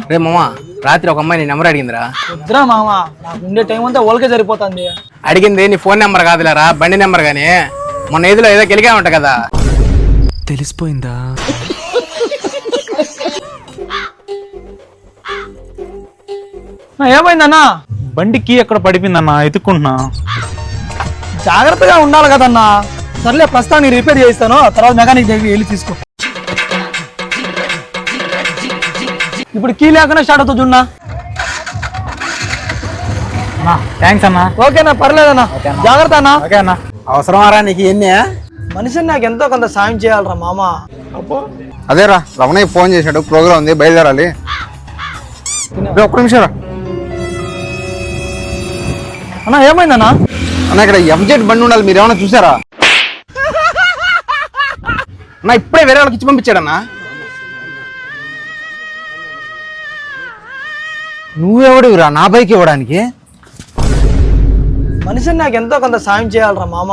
రే మామ, రాత్రి ఒక అమ్మాయి నీ నెంబర్ అడిగిందిరా. వద్దురా మామ, నాకు ఉండే టైం అంతా ఓల్కే సరిపోతుంది. అడిగింది నీ ఫోన్ నెంబర్ కాదులేరా, బండి నెంబర్ గానీ. మొన్న ఏదిలో ఏదో గెలిగామంట కదా. తెలిసిపోయిందా? ఏమైందన్నా? బండికి ఎక్కడ పడిపోయిందన్నా, ఎత్తుకుంటున్నా. జాగ్రత్తగా ఉండాలి కదన్నా. సర్లే, ప్రస్తుతానికి రిపేర్ చేయిస్తాను, తర్వాత మెకానిక్ దగ్గరికి వెళ్ళి తీసుకో. ఇప్పుడు కీ లేకుండా స్టార్ట్ అవుతుంది చూడన్నా. థ్యాంక్స్ అన్నా. ఓకేనా, పర్లేదన్నా. జాగ్రత్త అన్నా. ఓకే అన్నా. అవసరమారా నీకు ఎన్ని? మనిషిని నాకు ఎంతో కొంత సాయం చేయాలరా మామ. అదేరా రమణయ్య ఫోన్ చేశాడు, ప్రోగ్రామ్ ఉంది, బయలుదేరాలి. ఒక్క నిమిషం రా అన్నా. ఏమైందన్నా? అన్న ఇక్కడ ఎంజెడ్ బండి ఉండాలి, మీరు ఏమైనా చూసారా? అన్న ఇప్పుడే వేరే వాళ్ళకి ఇచ్చి పంపించాడన్నా. నువ్వెవడివిరా నా బైక్ ఇవ్వడానికి? మనిషిని నాకు ఎంతో కొంత సాయం చేయాలరా మామ.